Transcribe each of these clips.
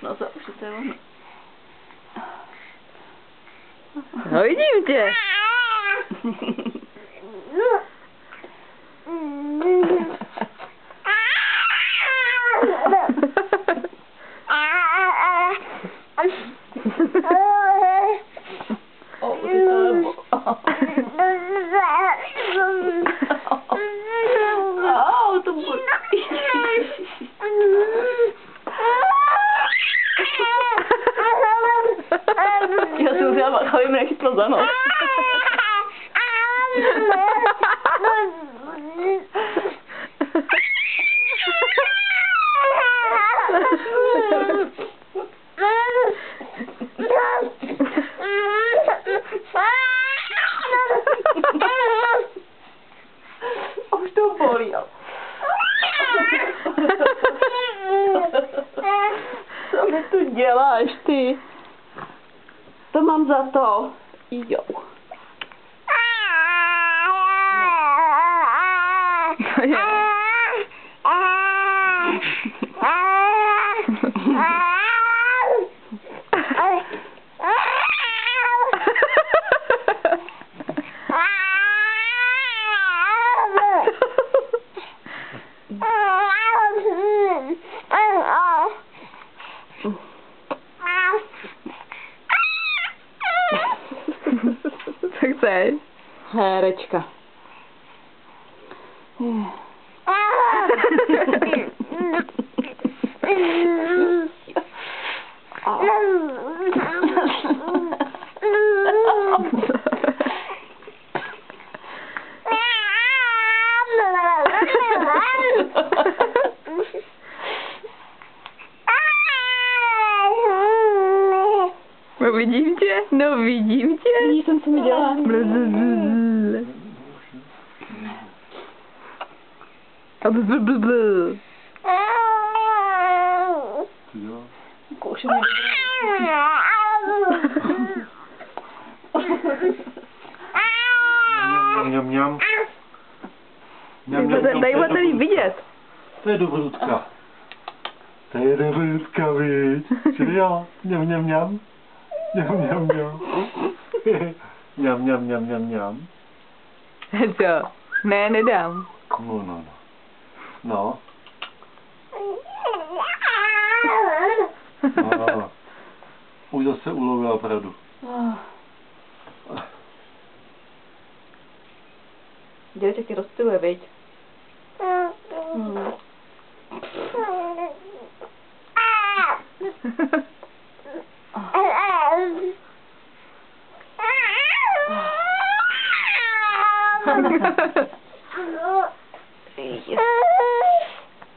No to už to je ono. No vidím tě. To bude. Já si musím aby mi nechytlo za nos. Už to bolí. Co mi tu děláš, ty? To mám za to. Jo. Co chceš? Herečka. No vidím tě, no vidím tě. Vidíš jsem, co mi dělá. Už mě Mňam. Dej ho tady vidět. To je dobrodka. To je dobrodka, viď? Čili jo? Mňam. Mňam. Co? Ne, nedám. No. Už zase ulovila pravdu. Dědeček tě rozptiluje, viď?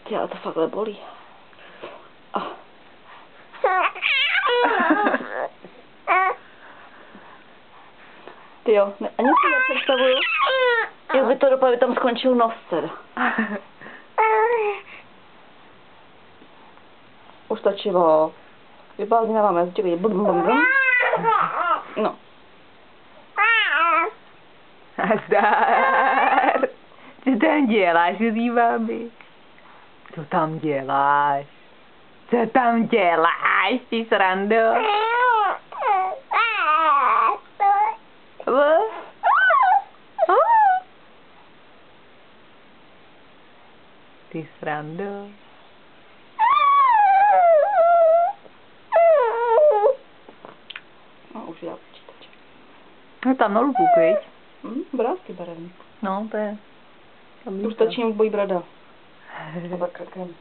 Ty, ale to fakt bolí. Ty jo, ani si nepředstavuju, jak by to dopadlo, by tam skončil nos teda. Už stačilo. Vybázněná máme, říkají bum. No. Zdar. Co tam děláš, Zýváby? Co tam děláš? Co tam děláš, ty srando? Ty srando. No, už já počítač. No tam na lupuk, viď? Brázky barevný. No, to je. Už stačí mi bojí brada. A krkem.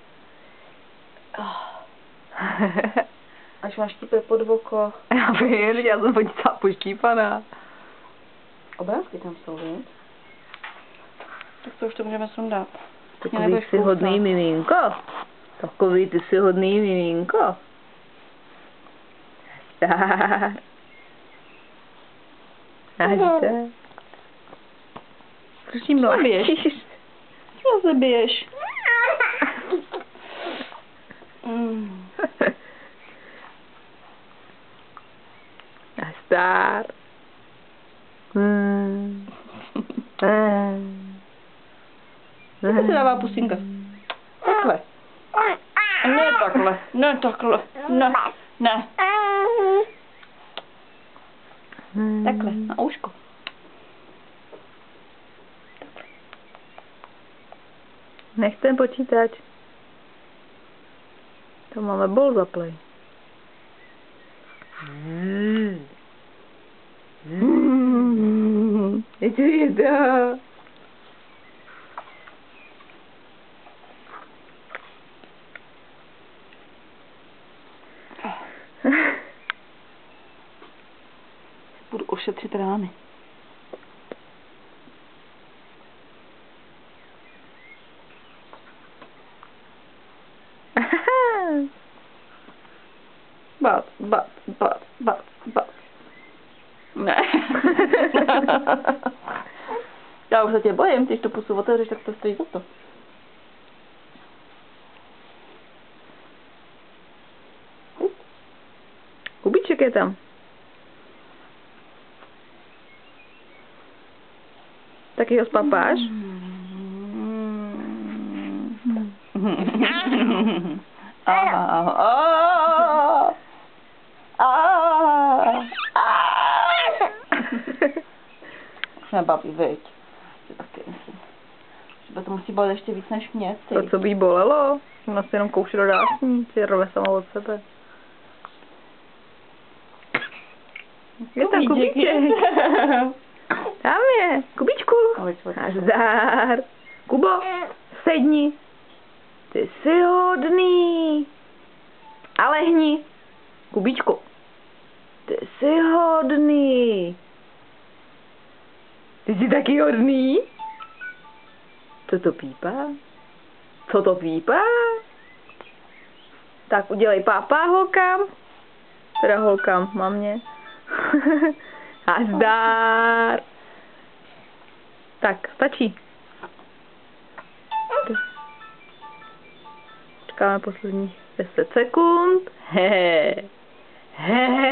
Až máš štípe pod oko. Já vím, já jsem počítala poštípaná. Obrázky tam jsou, viď? Tak to už to můžeme sundat. Takový jsi hodný miminko. Takový ty jsi hodný miminko. Tak. Nazdar. Proč jí mlátíš? Co se biješ? Nazdar. Jak se dává pusinka? Takhle. Ne takhle, ne takhle, ne, ne. Takhle, na uško. Nech ten počítač. To máme bol zaplej. Je to jeda. Budu ošetřit rány. Bat, bat, bat, bat, bat. Ne. Já už se tě bojím, když to pusu otevřeš, tak to stojí za to. Kubíček je tam. Taky ho spapáš? Už mě baví, viď? To taky myslím. Třeba to musí bolet ještě víc než mě, ty. To, co by jí bolelo? Ona si jenom kouše do dásní, si rve sama od sebe. Je tam kubíček. Tam je, Kubíčku. Nazdar. Kubo, sedni. Ty jsi hodný. A lehni. Kubíčku. Ty jsi hodný. Ty jsi taky hodný? Co to pípá? Co to pípá? Tak udělej pápá holkám. Teda holkám, mamě. A zdár. Tak, stačí. Čekáme posledních 10 sekund. Hehe. Hehe.